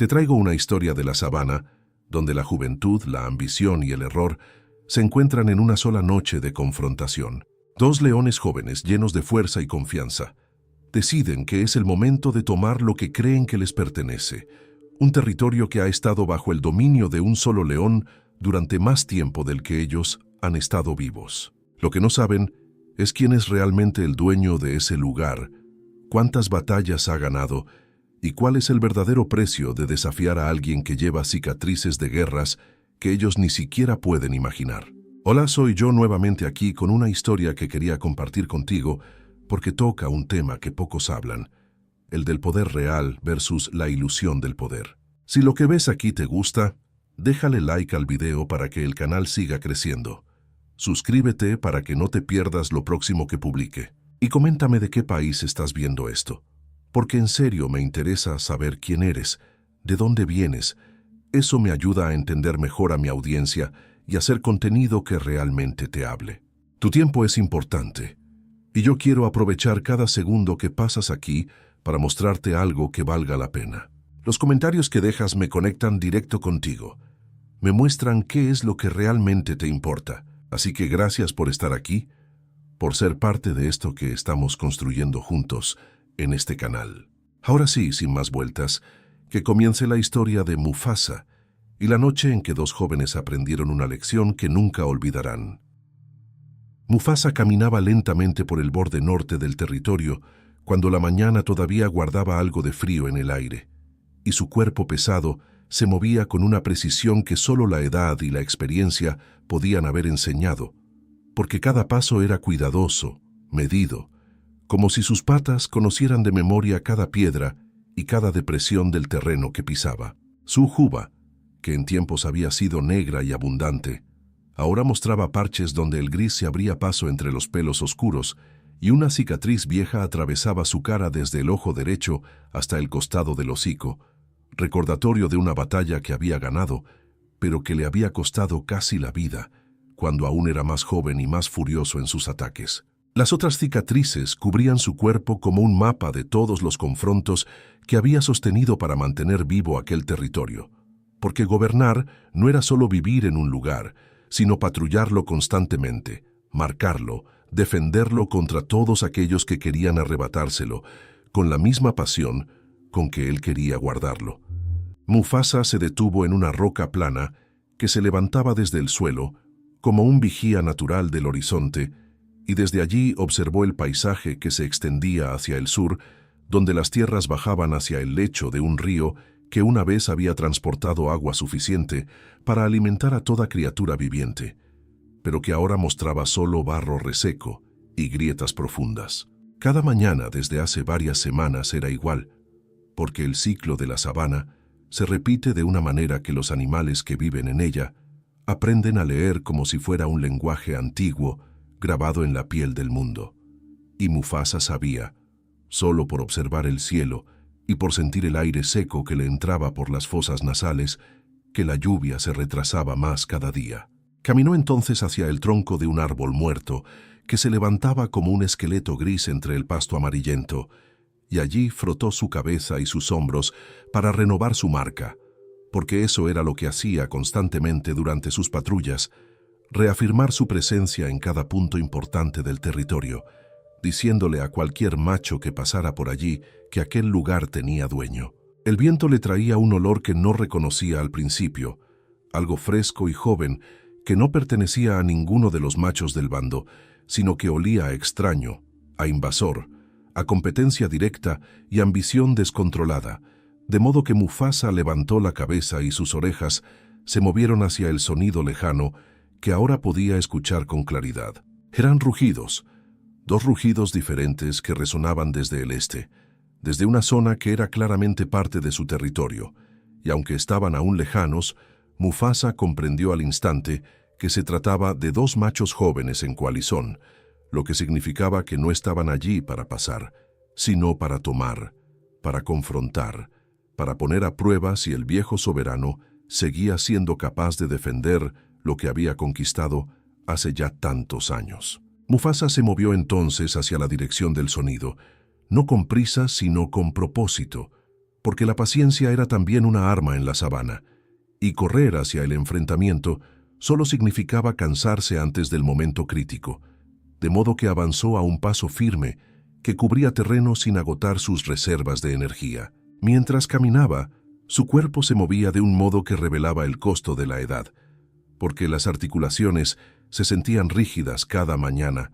Te traigo una historia de la sabana, donde la juventud, la ambición y el error se encuentran en una sola noche de confrontación. Dos leones jóvenes, llenos de fuerza y confianza, deciden que es el momento de tomar lo que creen que les pertenece, un territorio que ha estado bajo el dominio de un solo león durante más tiempo del que ellos han estado vivos. Lo que no saben es quién es realmente el dueño de ese lugar, cuántas batallas ha ganado y cuál es el verdadero precio de desafiar a alguien que lleva cicatrices de guerras que ellos ni siquiera pueden imaginar. Hola, soy yo nuevamente aquí con una historia que quería compartir contigo porque toca un tema que pocos hablan, el del poder real versus la ilusión del poder. Si lo que ves aquí te gusta, déjale like al video para que el canal siga creciendo. Suscríbete para que no te pierdas lo próximo que publique. Y coméntame de qué país estás viendo esto, porque en serio me interesa saber quién eres, de dónde vienes. Eso me ayuda a entender mejor a mi audiencia y hacer contenido que realmente te hable. Tu tiempo es importante, y yo quiero aprovechar cada segundo que pasas aquí para mostrarte algo que valga la pena. Los comentarios que dejas me conectan directo contigo. Me muestran qué es lo que realmente te importa. Así que gracias por estar aquí, por ser parte de esto que estamos construyendo juntos en este canal. Ahora sí, sin más vueltas, que comience la historia de Mufasa y la noche en que dos jóvenes aprendieron una lección que nunca olvidarán. Mufasa caminaba lentamente por el borde norte del territorio cuando la mañana todavía guardaba algo de frío en el aire, y su cuerpo pesado se movía con una precisión que solo la edad y la experiencia podían haber enseñado, porque cada paso era cuidadoso, medido, como si sus patas conocieran de memoria cada piedra y cada depresión del terreno que pisaba. Su juba, que en tiempos había sido negra y abundante, ahora mostraba parches donde el gris se abría paso entre los pelos oscuros y una cicatriz vieja atravesaba su cara desde el ojo derecho hasta el costado del hocico, recordatorio de una batalla que había ganado, pero que le había costado casi la vida, cuando aún era más joven y más furioso en sus ataques. Las otras cicatrices cubrían su cuerpo como un mapa de todos los confrontos que había sostenido para mantener vivo aquel territorio, porque gobernar no era solo vivir en un lugar, sino patrullarlo constantemente, marcarlo, defenderlo contra todos aquellos que querían arrebatárselo, con la misma pasión con que él quería guardarlo. Mufasa se detuvo en una roca plana que se levantaba desde el suelo, como un vigía natural del horizonte, y desde allí observó el paisaje que se extendía hacia el sur, donde las tierras bajaban hacia el lecho de un río que una vez había transportado agua suficiente para alimentar a toda criatura viviente, pero que ahora mostraba solo barro reseco y grietas profundas. Cada mañana desde hace varias semanas era igual, porque el ciclo de la sabana se repite de una manera que los animales que viven en ella aprenden a leer como si fuera un lenguaje antiguo grabado en la piel del mundo. Y Mufasa sabía, solo por observar el cielo y por sentir el aire seco que le entraba por las fosas nasales, que la lluvia se retrasaba más cada día. Caminó entonces hacia el tronco de un árbol muerto que se levantaba como un esqueleto gris entre el pasto amarillento, y allí frotó su cabeza y sus hombros para renovar su marca, porque eso era lo que hacía constantemente durante sus patrullas, reafirmar su presencia en cada punto importante del territorio, diciéndole a cualquier macho que pasara por allí que aquel lugar tenía dueño. El viento le traía un olor que no reconocía al principio, algo fresco y joven que no pertenecía a ninguno de los machos del bando, sino que olía a extraño, a invasor, a competencia directa y ambición descontrolada, de modo que Mufasa levantó la cabeza y sus orejas se movieron hacia el sonido lejano que ahora podía escuchar con claridad. Eran rugidos, dos rugidos diferentes que resonaban desde el este, desde una zona que era claramente parte de su territorio, y aunque estaban aún lejanos, Mufasa comprendió al instante que se trataba de dos machos jóvenes en coalizón, lo que significaba que no estaban allí para pasar, sino para tomar, para confrontar, para poner a prueba si el viejo soberano seguía siendo capaz de defender lo que había conquistado hace ya tantos años. Mufasa se movió entonces hacia la dirección del sonido, no con prisa sino con propósito, porque la paciencia era también una arma en la sabana, y correr hacia el enfrentamiento solo significaba cansarse antes del momento crítico, de modo que avanzó a un paso firme que cubría terreno sin agotar sus reservas de energía. Mientras caminaba, su cuerpo se movía de un modo que revelaba el costo de la edad, porque las articulaciones se sentían rígidas cada mañana,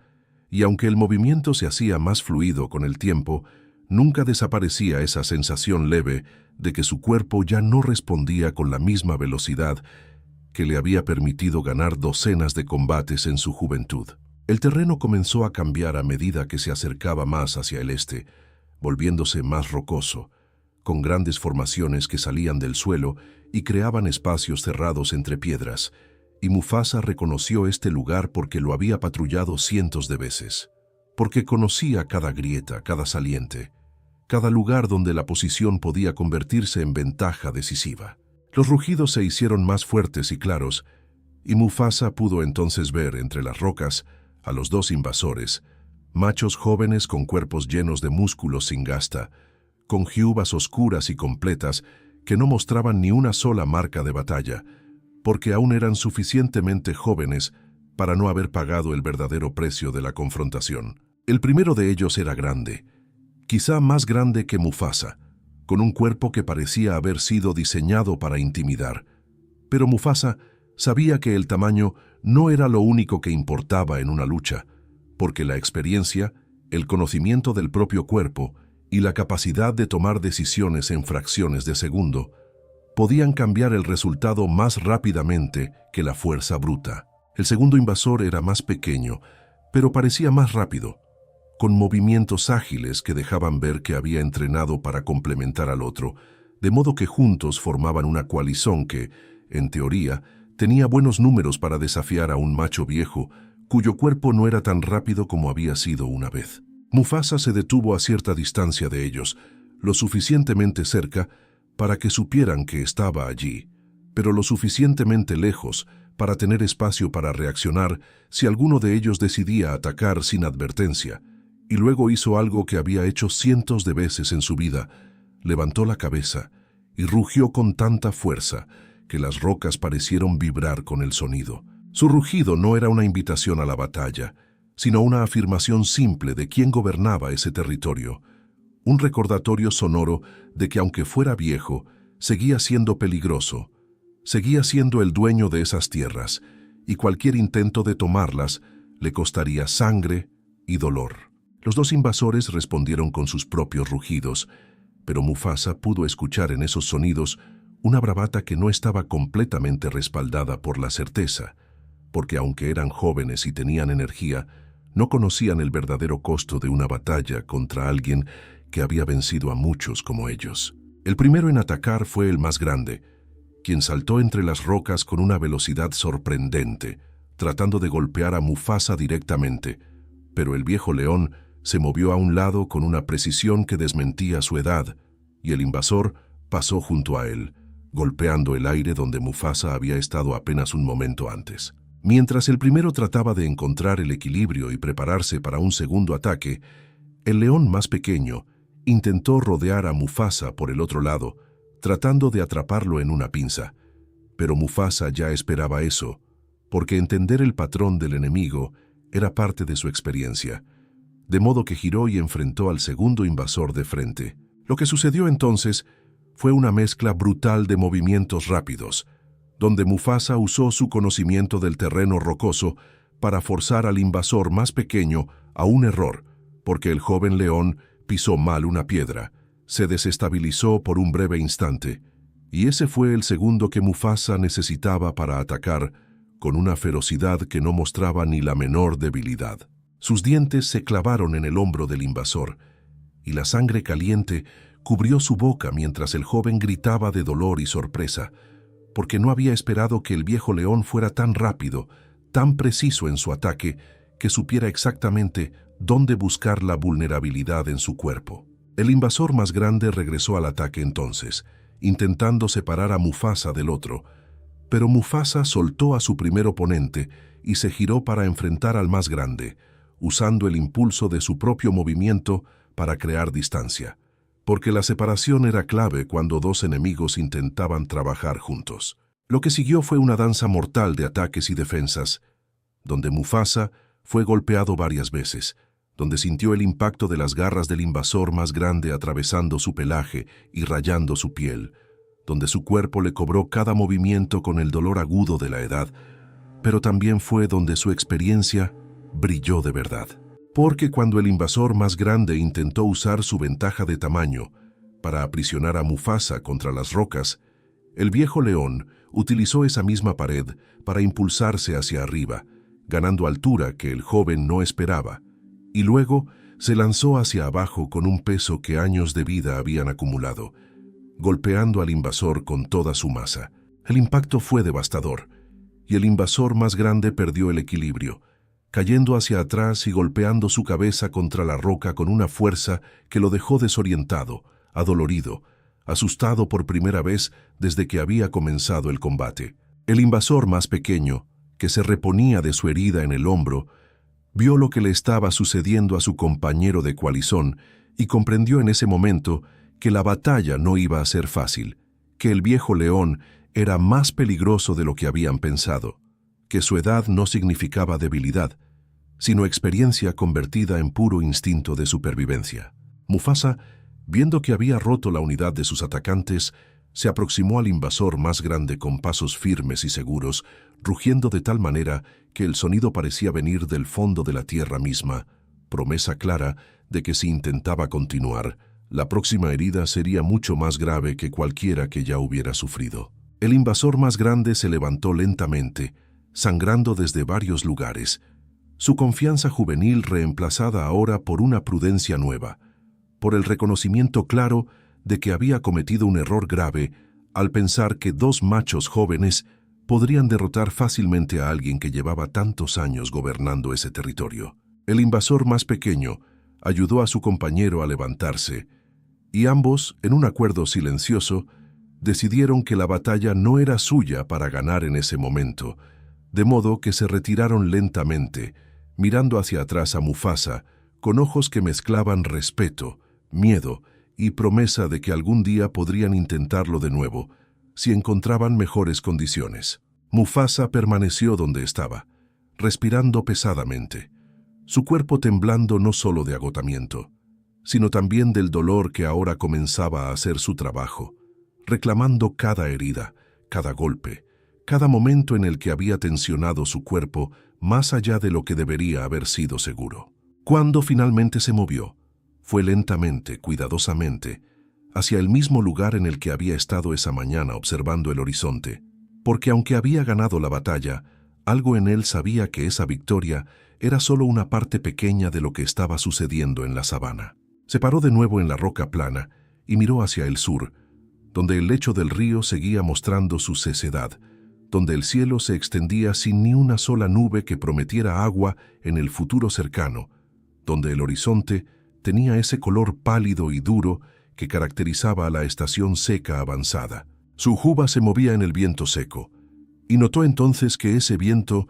y aunque el movimiento se hacía más fluido con el tiempo, nunca desaparecía esa sensación leve de que su cuerpo ya no respondía con la misma velocidad que le había permitido ganar docenas de combates en su juventud. El terreno comenzó a cambiar a medida que se acercaba más hacia el este, volviéndose más rocoso, con grandes formaciones que salían del suelo y creaban espacios cerrados entre piedras, y Mufasa reconoció este lugar porque lo había patrullado cientos de veces, porque conocía cada grieta, cada saliente, cada lugar donde la posición podía convertirse en ventaja decisiva. Los rugidos se hicieron más fuertes y claros, y Mufasa pudo entonces ver entre las rocas a los dos invasores, machos jóvenes con cuerpos llenos de músculos sin gasta, con jiubas oscuras y completas que no mostraban ni una sola marca de batalla, porque aún eran suficientemente jóvenes para no haber pagado el verdadero precio de la confrontación. El primero de ellos era grande, quizá más grande que Mufasa, con un cuerpo que parecía haber sido diseñado para intimidar. Pero Mufasa sabía que el tamaño no era lo único que importaba en una lucha, porque la experiencia, el conocimiento del propio cuerpo y la capacidad de tomar decisiones en fracciones de segundo podían cambiar el resultado más rápidamente que la fuerza bruta. El segundo invasor era más pequeño, pero parecía más rápido, con movimientos ágiles que dejaban ver que había entrenado para complementar al otro, de modo que juntos formaban una coalición que, en teoría, tenía buenos números para desafiar a un macho viejo cuyo cuerpo no era tan rápido como había sido una vez. Mufasa se detuvo a cierta distancia de ellos, lo suficientemente cerca para que supieran que estaba allí, pero lo suficientemente lejos para tener espacio para reaccionar si alguno de ellos decidía atacar sin advertencia, y luego hizo algo que había hecho cientos de veces en su vida: levantó la cabeza y rugió con tanta fuerza que las rocas parecieron vibrar con el sonido. Su rugido no era una invitación a la batalla, sino una afirmación simple de quién gobernaba ese territorio, un recordatorio sonoro de que aunque fuera viejo, seguía siendo peligroso, seguía siendo el dueño de esas tierras, y cualquier intento de tomarlas le costaría sangre y dolor. Los dos invasores respondieron con sus propios rugidos, pero Mufasa pudo escuchar en esos sonidos una bravata que no estaba completamente respaldada por la certeza, porque aunque eran jóvenes y tenían energía, no conocían el verdadero costo de una batalla contra alguien que había vencido a muchos como ellos. El primero en atacar fue el más grande, quien saltó entre las rocas con una velocidad sorprendente, tratando de golpear a Mufasa directamente, pero el viejo león se movió a un lado con una precisión que desmentía su edad, y el invasor pasó junto a él, golpeando el aire donde Mufasa había estado apenas un momento antes. Mientras el primero trataba de encontrar el equilibrio y prepararse para un segundo ataque, el león más pequeño intentó rodear a Mufasa por el otro lado, tratando de atraparlo en una pinza. Pero Mufasa ya esperaba eso, porque entender el patrón del enemigo era parte de su experiencia, de modo que giró y enfrentó al segundo invasor de frente. Lo que sucedió entonces fue una mezcla brutal de movimientos rápidos, donde Mufasa usó su conocimiento del terreno rocoso para forzar al invasor más pequeño a un error, porque el joven león pisó mal una piedra, se desestabilizó por un breve instante, y ese fue el segundo que Mufasa necesitaba para atacar con una ferocidad que no mostraba ni la menor debilidad. Sus dientes se clavaron en el hombro del invasor, y la sangre caliente cubrió su boca mientras el joven gritaba de dolor y sorpresa, porque no había esperado que el viejo león fuera tan rápido, tan preciso en su ataque, que supiera exactamente dónde buscar la vulnerabilidad en su cuerpo. El invasor más grande regresó al ataque entonces, intentando separar a Mufasa del otro, pero Mufasa soltó a su primer oponente y se giró para enfrentar al más grande, usando el impulso de su propio movimiento para crear distancia, porque la separación era clave cuando dos enemigos intentaban trabajar juntos. Lo que siguió fue una danza mortal de ataques y defensas, donde Mufasa fue golpeado varias veces, donde sintió el impacto de las garras del invasor más grande atravesando su pelaje y rayando su piel, donde su cuerpo le cobró cada movimiento con el dolor agudo de la edad, pero también fue donde su experiencia brilló de verdad. Porque cuando el invasor más grande intentó usar su ventaja de tamaño para aprisionar a Mufasa contra las rocas, el viejo león utilizó esa misma pared para impulsarse hacia arriba, ganando altura que el joven no esperaba, y luego se lanzó hacia abajo con un peso que años de vida habían acumulado, golpeando al invasor con toda su masa. El impacto fue devastador, y el invasor más grande perdió el equilibrio, cayendo hacia atrás y golpeando su cabeza contra la roca con una fuerza que lo dejó desorientado, adolorido, asustado por primera vez desde que había comenzado el combate. El invasor más pequeño, que se reponía de su herida en el hombro, vio lo que le estaba sucediendo a su compañero de coalizón y comprendió en ese momento que la batalla no iba a ser fácil, que el viejo león era más peligroso de lo que habían pensado, que su edad no significaba debilidad, sino experiencia convertida en puro instinto de supervivencia. Mufasa, viendo que había roto la unidad de sus atacantes, se aproximó al invasor más grande con pasos firmes y seguros, rugiendo de tal manera que el sonido parecía venir del fondo de la tierra misma, promesa clara de que si intentaba continuar, la próxima herida sería mucho más grave que cualquiera que ya hubiera sufrido. El invasor más grande se levantó lentamente, sangrando desde varios lugares, su confianza juvenil reemplazada ahora por una prudencia nueva, por el reconocimiento claro de que había cometido un error grave al pensar que dos machos jóvenes podrían derrotar fácilmente a alguien que llevaba tantos años gobernando ese territorio. El invasor más pequeño ayudó a su compañero a levantarse, y ambos, en un acuerdo silencioso, decidieron que la batalla no era suya para ganar en ese momento, de modo que se retiraron lentamente, mirando hacia atrás a Mufasa, con ojos que mezclaban respeto, miedo y promesa de que algún día podrían intentarlo de nuevo, si encontraban mejores condiciones. Mufasa permaneció donde estaba, respirando pesadamente, su cuerpo temblando no solo de agotamiento, sino también del dolor que ahora comenzaba a hacer su trabajo, reclamando cada herida, cada golpe, cada momento en el que había tensionado su cuerpo más allá de lo que debería haber sido seguro. Cuando finalmente se movió, fue lentamente, cuidadosamente, hacia el mismo lugar en el que había estado esa mañana observando el horizonte, porque aunque había ganado la batalla, algo en él sabía que esa victoria era solo una parte pequeña de lo que estaba sucediendo en la sabana. Se paró de nuevo en la roca plana y miró hacia el sur, donde el lecho del río seguía mostrando su cecedad, donde el cielo se extendía sin ni una sola nube que prometiera agua en el futuro cercano, donde el horizonte tenía ese color pálido y duro que caracterizaba a la estación seca avanzada. Su juba se movía en el viento seco, y notó entonces que ese viento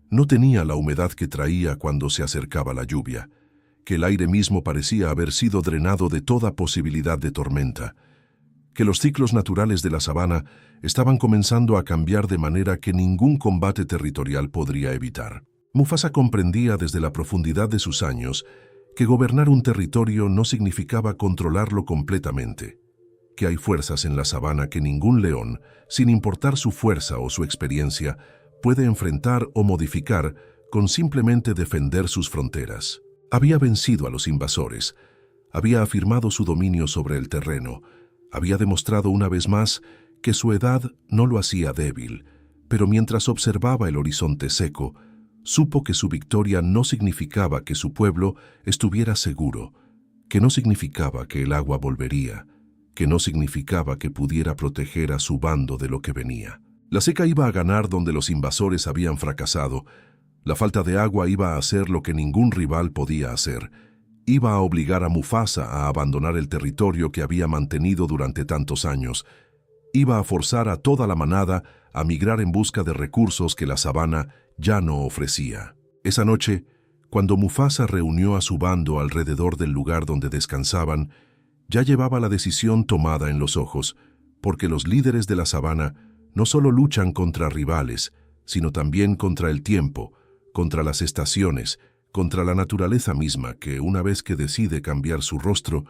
no tenía la humedad que traía cuando se acercaba la lluvia, que el aire mismo parecía haber sido drenado de toda posibilidad de tormenta, que los ciclos naturales de la sabana estaban comenzando a cambiar de manera que ningún combate territorial podría evitar. Mufasa comprendía desde la profundidad de sus años que gobernar un territorio no significaba controlarlo completamente, que hay fuerzas en la sabana que ningún león, sin importar su fuerza o su experiencia, puede enfrentar o modificar con simplemente defender sus fronteras. Había vencido a los invasores, había afirmado su dominio sobre el terreno, había demostrado una vez más que su edad no lo hacía débil, pero mientras observaba el horizonte seco, supo que su victoria no significaba que su pueblo estuviera seguro, que no significaba que el agua volvería, que no significaba que pudiera proteger a su bando de lo que venía. La seca iba a ganar donde los invasores habían fracasado, la falta de agua iba a hacer lo que ningún rival podía hacer, iba a obligar a Mufasa a abandonar el territorio que había mantenido durante tantos años, iba a forzar a toda la manada a migrar en busca de recursos que la sabana ya no ofrecía. Esa noche, cuando Mufasa reunió a su bando alrededor del lugar donde descansaban, Ya llevaba la decisión tomada en los ojos, porque los líderes de la sabana no solo luchan contra rivales, sino también contra el tiempo, contra las estaciones, contra la naturaleza misma que, una vez que decide cambiar su rostro,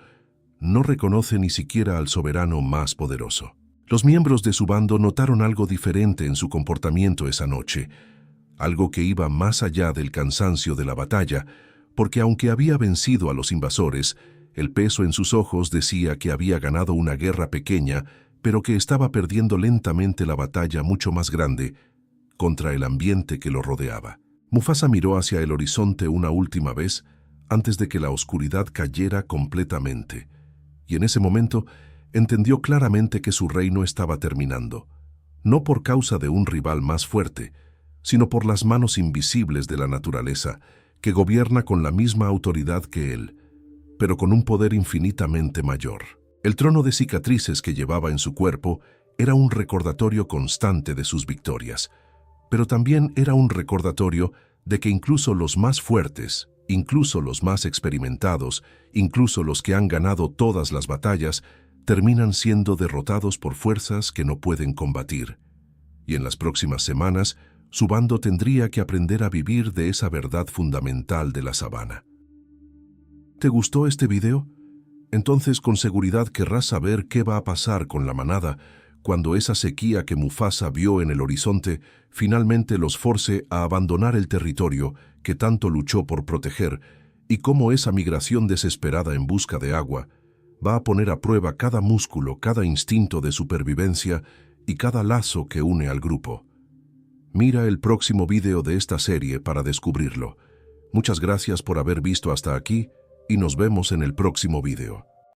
no reconoce ni siquiera al soberano más poderoso. Los miembros de su bando notaron algo diferente en su comportamiento esa noche, algo que iba más allá del cansancio de la batalla, porque aunque había vencido a los invasores, el peso en sus ojos decía que había ganado una guerra pequeña, pero que estaba perdiendo lentamente la batalla mucho más grande contra el ambiente que lo rodeaba. Mufasa miró hacia el horizonte una última vez antes de que la oscuridad cayera completamente, y en ese momento entendió claramente que su reino estaba terminando, no por causa de un rival más fuerte, sino por las manos invisibles de la naturaleza, que gobierna con la misma autoridad que él, pero con un poder infinitamente mayor. El trono de cicatrices que llevaba en su cuerpo era un recordatorio constante de sus victorias, pero también era un recordatorio de que incluso los más fuertes, incluso los más experimentados, incluso los que han ganado todas las batallas, terminan siendo derrotados por fuerzas que no pueden combatir. Y en las próximas semanas, su bando tendría que aprender a vivir de esa verdad fundamental de la sabana. ¿Te gustó este video? Entonces con seguridad querrás saber qué va a pasar con la manada cuando esa sequía que Mufasa vio en el horizonte finalmente los force a abandonar el territorio que tanto luchó por proteger, y cómo esa migración desesperada en busca de agua va a poner a prueba cada músculo, cada instinto de supervivencia y cada lazo que une al grupo. Mira el próximo video de esta serie para descubrirlo. Muchas gracias por haber visto hasta aquí y nos vemos en el próximo video.